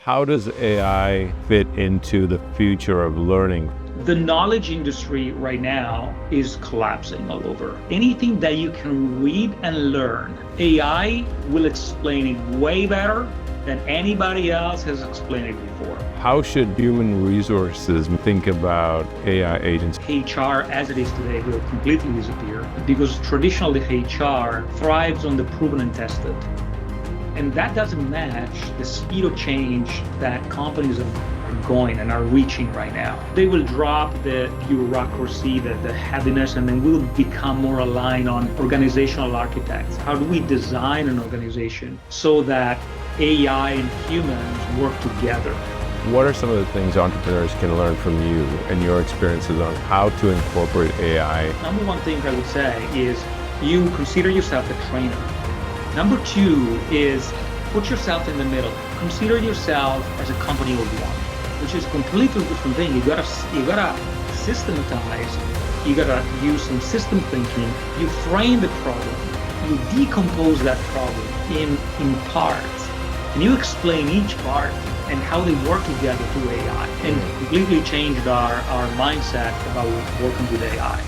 How does AI fit into the future of learning? The knowledge industry right now is collapsing all over. Anything that you can read and learn, AI will explain it way better than anybody else has explained it before. How should human resources think about AI agents? HR as it is today will completely disappear because traditionally HR thrives on the proven and tested. And that doesn't match the speed of change that companies are going and are reaching right now. They will drop the bureaucracy, the heaviness, and then we'll become more aligned on organizational architects. How do we design an organization so that AI and humans work together? What are some of the things entrepreneurs can learn from you and your experiences on how to incorporate AI? Number one thing I would say is you consider yourself a trainer. Number two is put yourself in the middle. Consider yourself as a company of one, which is a completely different thing. You gotta systematize. You gotta use some system thinking. You frame the problem. You decompose that problem in parts, and you explain each part and how they work together through AI, and completely changed our mindset about working with AI.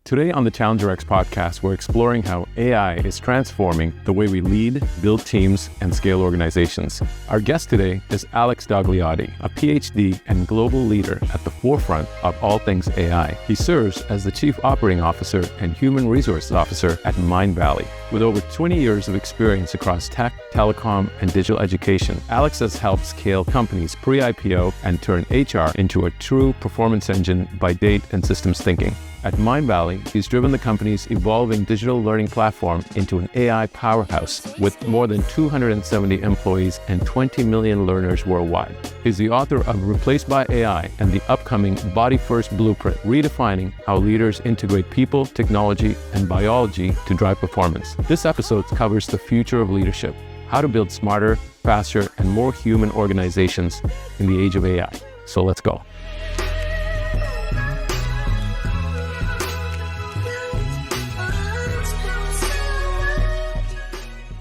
Today on the Challenger X podcast, we're exploring how AI is transforming the way we lead, build teams, and scale organizations. Our guest today is Alex Dogliotti, a PhD and global leader at the forefront of all things AI. He serves as the Chief Operating Officer and Human Resources Officer at Mindvalley. With over 20 years of experience across tech, telecom, and digital education, Alex has helped scale companies pre-IPO and turn HR into a true performance engine by data and systems thinking. At Mindvalley, he's driven the company's evolving digital learning platform into an AI powerhouse with more than 270 employees and 20 million learners worldwide. He's the author of Replaced by AI and the upcoming Body First Blueprint, redefining how leaders integrate people, technology, and biology to drive performance. This episode covers the future of leadership, how to build smarter, faster, and more human organizations in the age of AI. So let's go.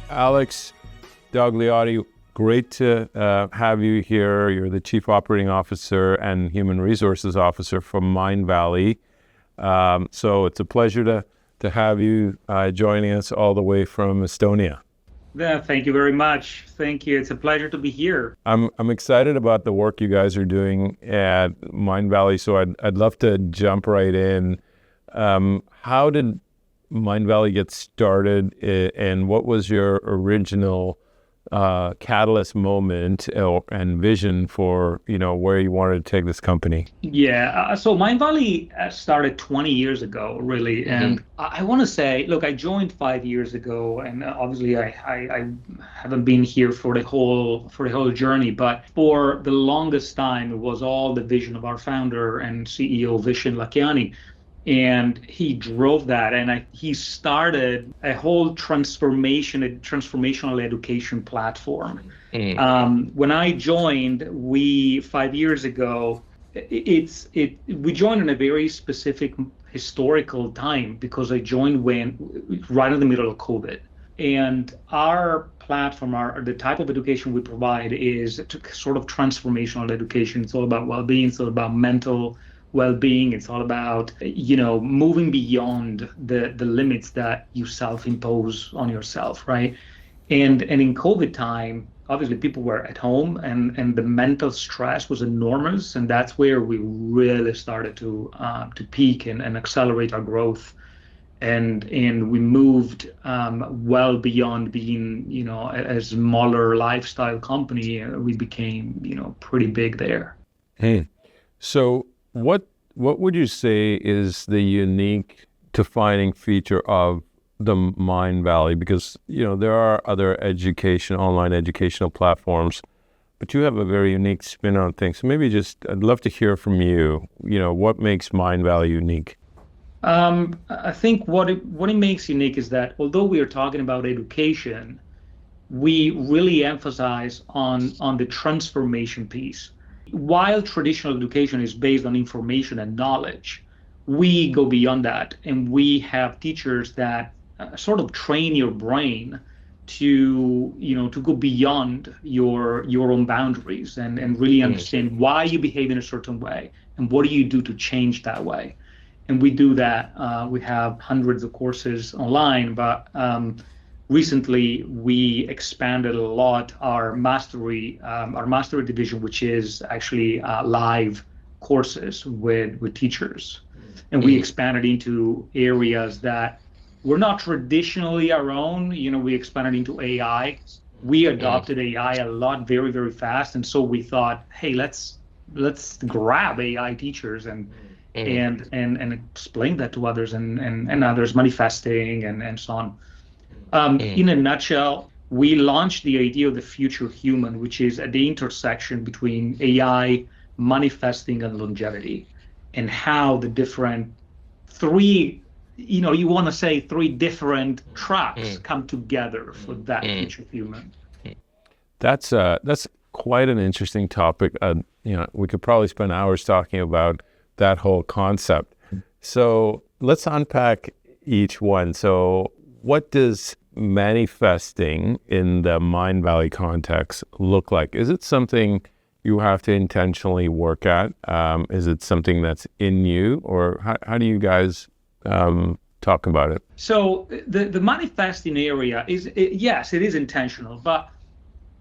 Alex Dogliotti, great to have you here. You're the Chief Operating Officer and Human Resources Officer from Mindvalley. So it's a pleasure to have you joining us all the way from Estonia. Yeah, thank you very much. Thank you. It's a pleasure to be here. I'm excited about the work you guys are doing at Mindvalley. So I'd love to jump right in. How did Mindvalley get started, and what was your original catalyst moment and vision for where you wanted to take this company? Yeah, so Mindvalley started 20 years ago, really, and I want to say, look, I joined 5 years ago, and obviously I haven't been here for the whole journey, but for the longest time it was all the vision of our founder and CEO Vishen Lakhiani. And he drove that, and he started a whole transformational education platform. When I joined, 5 years ago, we joined in a very specific historical time because I joined right in the middle of COVID. And our platform, the type of education we provide is sort of transformational education. It's all about well-being. It's all about mental well-being. It's all about moving beyond the limits that you self-impose on yourself, right? And in COVID time, obviously people were at home, and the mental stress was enormous, and that's where we really started to peak and accelerate our growth, and we moved well beyond being a smaller lifestyle company. We became pretty big there. So what would you say is the unique defining feature of the Mindvalley? Because there are other online educational platforms, but you have a very unique spin on things. So maybe I'd love to hear from you. What makes Mindvalley unique? I think what it makes unique is that although we are talking about education, we really emphasize on the transformation piece. While traditional education is based on information and knowledge, we go beyond that, and we have teachers that sort of train your brain to go beyond your own boundaries and really understand why you behave in a certain way and what do you do to change that way. And we do that. We have hundreds of courses online, but recently we expanded a lot our mastery division, which is actually live courses with teachers, and we expanded into areas that were not traditionally our own. We expanded into AI. We adopted AI a lot, very, very fast, and so we thought, hey, let's grab AI teachers and explain that to others and others, manifesting and so on. In a nutshell, we launched the idea of the future human, which is at the intersection between AI, manifesting, and longevity, and how the different three different tracks come together for that future human. That's quite an interesting topic. We could probably spend hours talking about that whole concept. So let's unpack each one. So what does manifesting in the Mindvalley context look like? Is it something you have to intentionally work at? Is it something that's in you, or how do you guys talk about it? So the manifesting area yes, it is intentional, but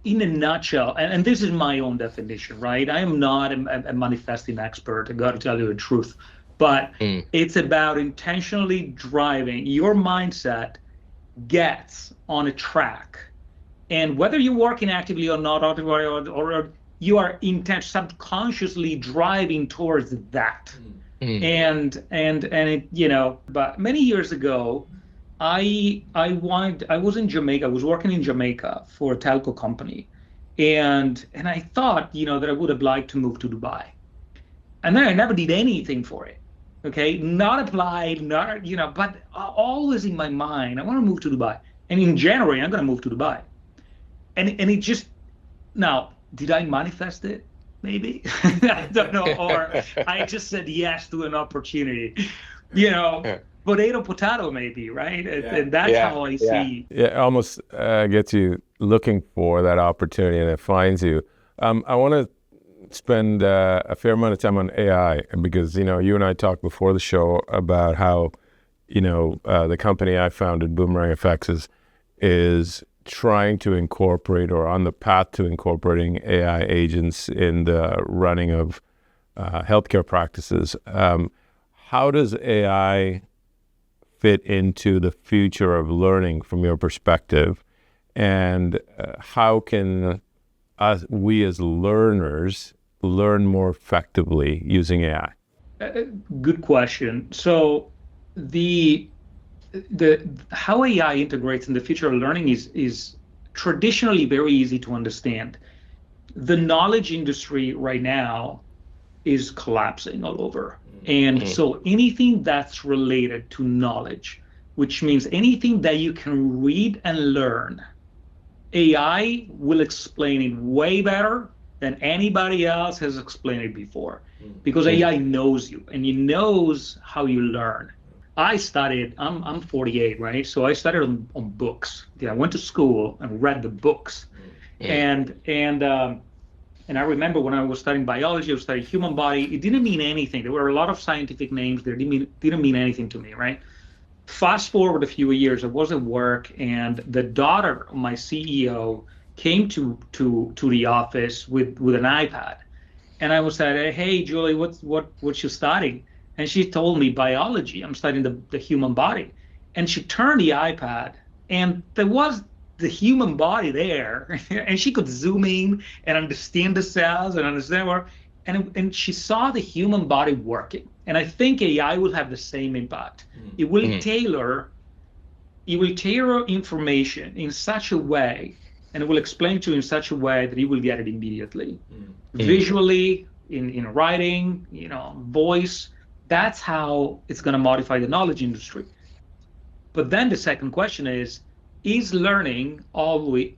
in a nutshell, and this is my own definition, right? I am not a manifesting expert, I got to tell you the truth, but it's about intentionally driving your mindset gets on a track, and whether you're working actively or not, or you are subconsciously driving towards that. And it, but many years ago, I was in Jamaica. I was working in Jamaica for a telco company, and I thought, that I would have liked to move to Dubai, and then I never did anything for it. Okay, not applied, but always in my mind, I want to move to Dubai, and in January I'm going to move to Dubai, and it just now. Did I manifest it? Maybe. I don't know. Or I just said yes to an opportunity. Potato, maybe, right? Yeah. And that's how I see. Yeah, it almost gets you looking for that opportunity, and it finds you. I want to spend a fair amount of time on AI, because, you and I talked before the show about how, the company I founded, Boomerang Effects, is trying to incorporate, or on the path to incorporating, AI agents in the running of healthcare practices. How does AI fit into the future of learning from your perspective? And how can we as learners learn more effectively using AI? Good question. So how AI integrates in the future of learning is traditionally very easy to understand. The knowledge industry right now is collapsing all over. And so anything that's related to knowledge, which means anything that you can read and learn, AI will explain it way better than anybody else has explained it before, because AI knows you and it knows how you learn. I studied, I'm 48, right? So I studied on books. I went to school and read the books. And I remember when I was studying biology, I was studying human body. It didn't mean anything. There were a lot of scientific names that didn't mean anything to me, right? Fast forward a few years, I was at work, and the daughter of my CEO came to the office with an iPad. And I was like, hey, Julie, what you studying? And she told me biology. I'm studying the human body. And she turned the iPad, and there was the human body there, and she could zoom in and understand the cells and understand where, and she saw the human body working. And I think AI will have the same impact. It will tailor information in such a way, and it will explain to you in such a way that you will get it immediately, visually, in writing, voice. That's how it's going to modify the knowledge industry. But then the second question is learning only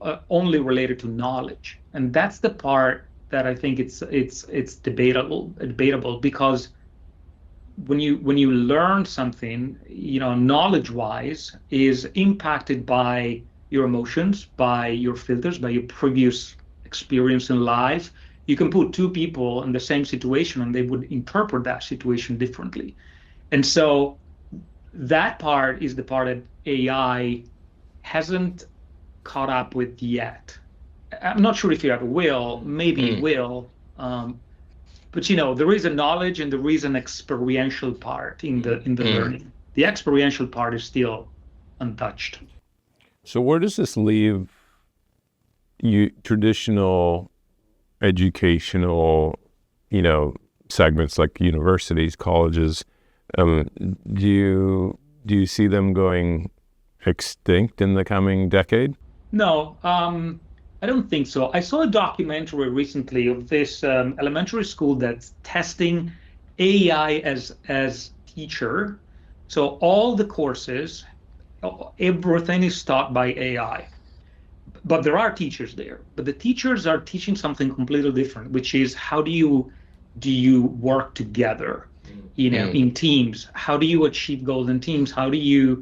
related to knowledge? And that's the part that I think it's debatable, because when you learn something, knowledge-wise, is impacted by your emotions, by your filters, by your previous experience in life. You can put two people in the same situation and they would interpret that situation differently. And so that part is the part that AI hasn't caught up with yet. I'm not sure if it ever will, maybe it will. But there is a knowledge and there is an experiential part in the learning. The experiential part is still untouched. So where does this leave traditional educational, segments like universities, colleges? Do you see them going extinct in the coming decade? No, I don't think so. I saw a documentary recently of this elementary school that's testing AI as teacher. So all the courses, everything is taught by AI. But there are teachers there. But the teachers are teaching something completely different, which is how do you work together, in teams? How do you achieve goals in teams? What does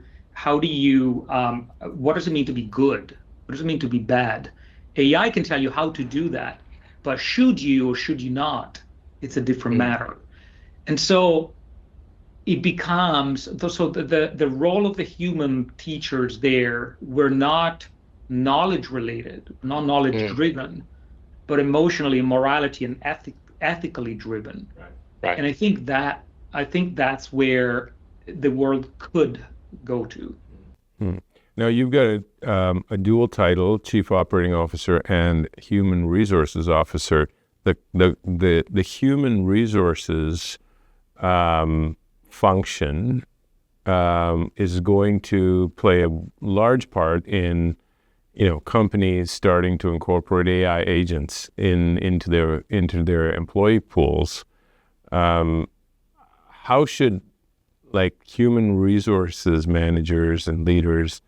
it mean to be good? What does it mean to be bad? AI can tell you how to do that, but should you or should you not? It's a different matter. And so it becomes, so the role of the human teachers there were not knowledge related, not knowledge driven, but emotionally, morality, and ethically driven. Right. And I think that's where the world could go to. Now you've got a dual title, Chief Operating Officer and Human Resources Officer. The human resources function is going to play a large part in companies starting to incorporate AI agents into their employee pools. How should human resources managers and leaders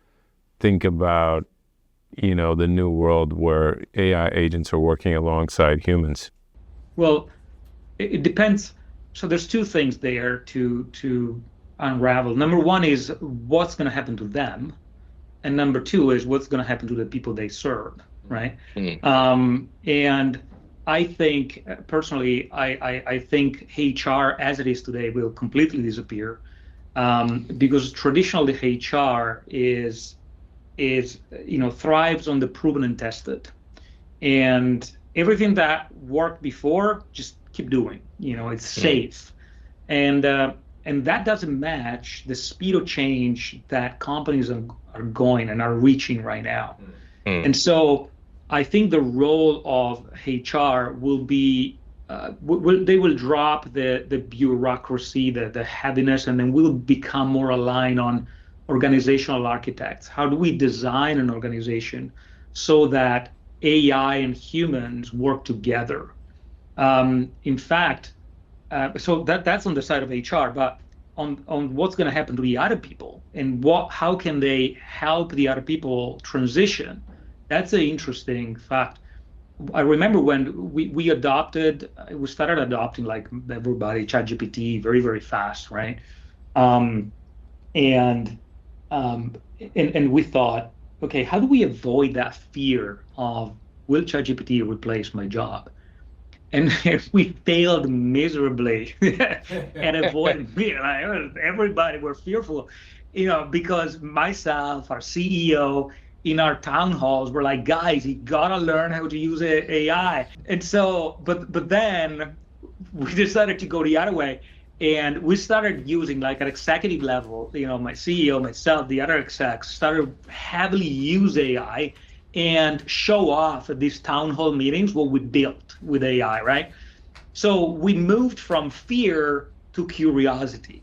think about the new world where AI agents are working alongside humans? Well, it depends. So there's two things there to unravel. Number one is what's going to happen to them, and number two is what's going to happen to the people they serve, right? And I think personally, I think HR as it is today will completely disappear, because traditionally HR is thrives on the proven and tested, and everything that worked before, just keep doing. It's safe, and that doesn't match the speed of change that companies are going and are reaching right now. And so I think the role of HR will be they will drop the bureaucracy, the heaviness, and then we'll become more aligned on organizational architects. How do we design an organization so that AI and humans work together? In fact, so that's on the side of HR, but on what's going to happen to the other people and how can they help the other people transition? That's an interesting fact. I remember when we started adopting, like everybody, ChatGPT very, very fast, right? And we thought, okay, how do we avoid that fear of, will ChatGPT replace my job? And we failed miserably and avoided fear. Everybody were fearful, because myself, our CEO, in our town halls, we're like, guys, you gotta learn how to use AI. And so, but then we decided to go the other way. And we started using, like at executive level, my CEO, myself, the other execs started heavily use AI and show off at these town hall meetings what we built with AI, right? So we moved from fear to curiosity.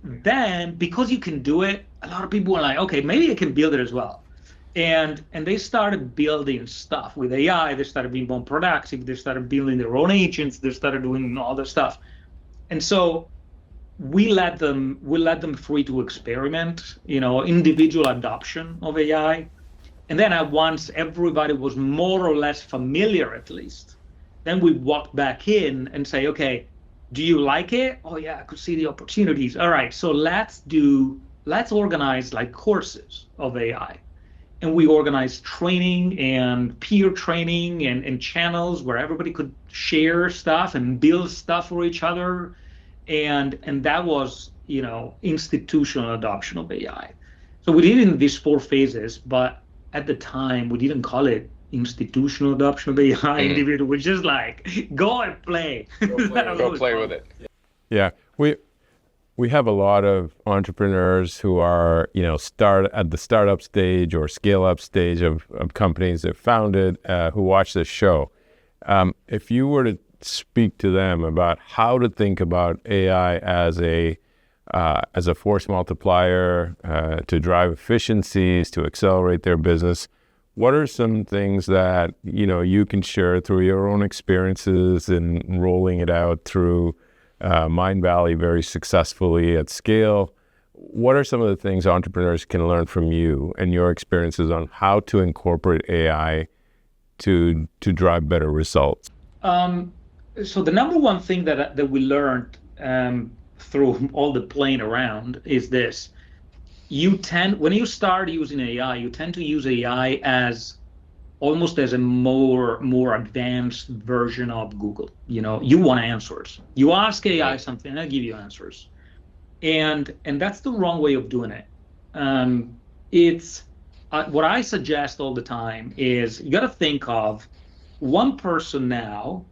Then, because you can do it, a lot of people were like, okay, maybe I can build it as well. And they started building stuff with AI. They started being more productive. They started building their own agents. They started doing all this stuff. And so we let them free to experiment, individual adoption of AI. And then once everybody was more or less familiar, at least, then we walked back in and say, okay, Do you like it? Oh yeah, I could see the opportunities. All right, so let's organize like courses of AI. And we organized training and peer training and channels where everybody could share stuff and build stuff for each other. And that was, institutional adoption of AI. So we did it in these 4 phases, but at the time we didn't call it institutional adoption of AI. Individual, we just like go and play. Go play with it. Yeah, we have a lot of entrepreneurs who are, start at the startup stage or scale up stage of companies that founded who watch this show. If you were to speak to them about how to think about AI as a force multiplier to drive efficiencies, to accelerate their business, what are some things that you can share through your own experiences in rolling it out through Mindvalley very successfully at scale? What are some of the things entrepreneurs can learn from you and your experiences on how to incorporate AI to drive better results? So the number one thing that we learned through all the playing around is this: when you start using AI, you tend to use AI as almost as a more advanced version of Google. You want answers. You ask AI something, and I give you answers. And that's the wrong way of doing it. It's what I suggest all the time is you got to think of one person now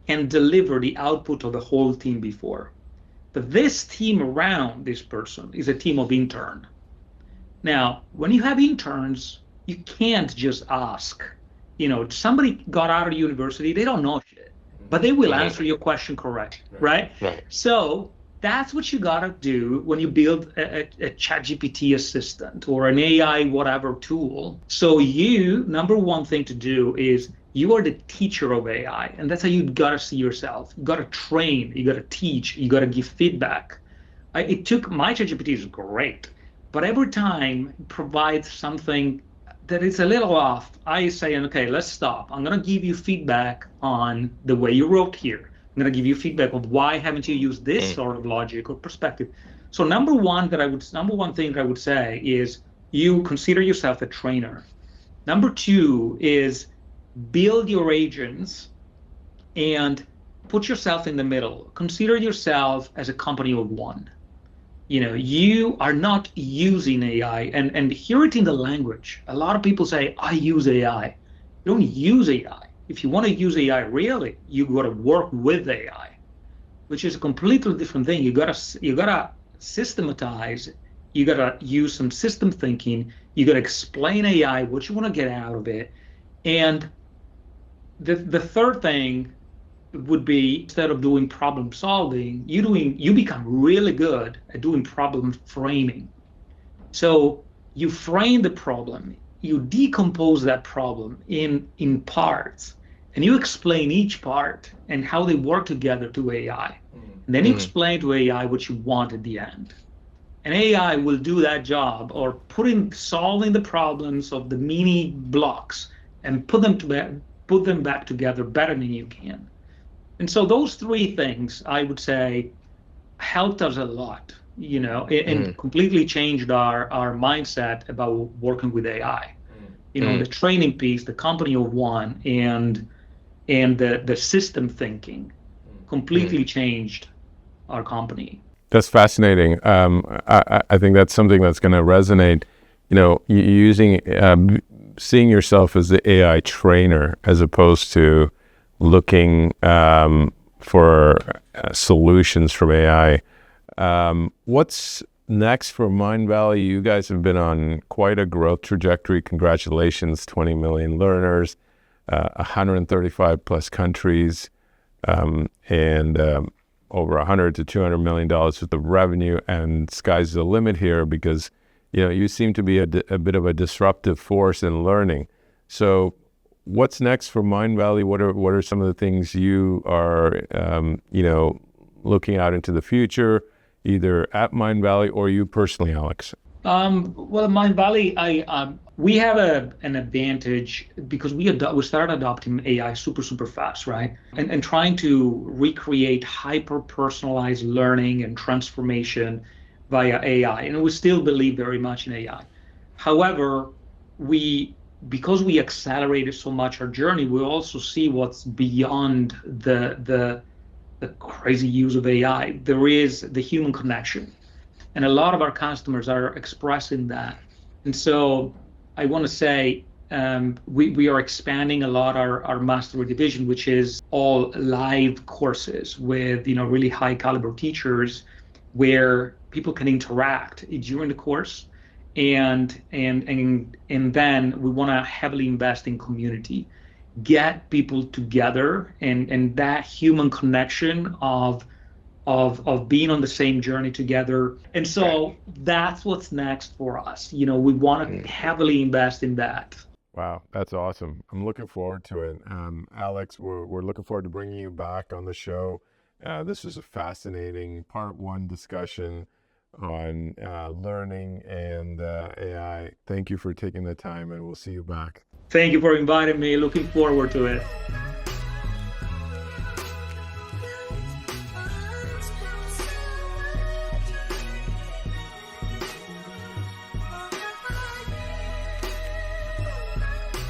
can deliver the output of the whole team before. But this team around this person is a team of interns. Now, when you have interns, you can't just ask. Somebody got out of university, they don't know shit, but they will answer your question correct, right? So that's what you gotta do when you build a ChatGPT assistant or an AI whatever tool. So number one thing to do is you are the teacher of AI, and that's how you gotta see yourself. You gotta train, you gotta teach, you gotta give feedback. My ChatGPT is great, but every time it provides something that is a little off, I say, okay, let's stop. I'm gonna give you feedback on the way you wrote here. I'm gonna give you feedback of why haven't you used this sort of logic or perspective. So number one thing that I would say is you consider yourself a trainer. Number two is build your agents and put yourself in the middle. Consider yourself as a company of one. You are not using AI, and hear it in the language. A lot of people say, I use AI. You don't use AI. If you want to use AI really, you got to work with AI, which is a completely different thing. You gotta systematize. You gotta use some system thinking. You gotta explain AI, what you want to get out of it. And the third thing would be, instead of doing problem solving, you become really good at doing problem framing. So you frame the problem, you decompose that problem in parts, and you explain each part and how they work together to AI. And then you explain to AI what you want at the end. And AI will do that job, or solving the problems of the mini blocks and put them back together better than you can. And so those three things, I would say, helped us a lot, and completely changed our mindset about working with AI. The training piece, the company of one, and the system thinking completely changed our company. That's fascinating. I think that's something that's going to resonate. Seeing yourself as the AI trainer as opposed to looking for solutions from AI. What's next for Mindvalley? You guys have been on quite a growth trajectory. Congratulations, 20 million learners, 135 plus countries, and over 100 to $200 million worth of revenue. And sky's the limit here because you seem to be a bit of a disruptive force in learning. So what's next for Mindvalley? What are some of the things you are, looking out into the future, either at Mindvalley or you personally, Alex? Well, Mindvalley, we have an advantage because we started adopting AI super fast, right? And trying to recreate hyper personalized learning and transformation via AI. And we still believe very much in AI. However, because we accelerated so much our journey, we also see what's beyond the crazy use of AI. There is the human connection. And a lot of our customers are expressing that. And so I want to say we are expanding a lot our mastery division, which is all live courses with really high caliber teachers where people can interact during the course, and then we want to heavily invest in community, get people together, and that human connection of being on the same journey together. And so that's what's next for us. We want to heavily invest in that. Wow, that's awesome. I'm looking forward to it. Alex, we're looking forward to bringing you back on the show. This was a fascinating part one discussion on learning and AI. Thank you for taking the time, and we'll see you back. Thank you for inviting me. Looking forward to it.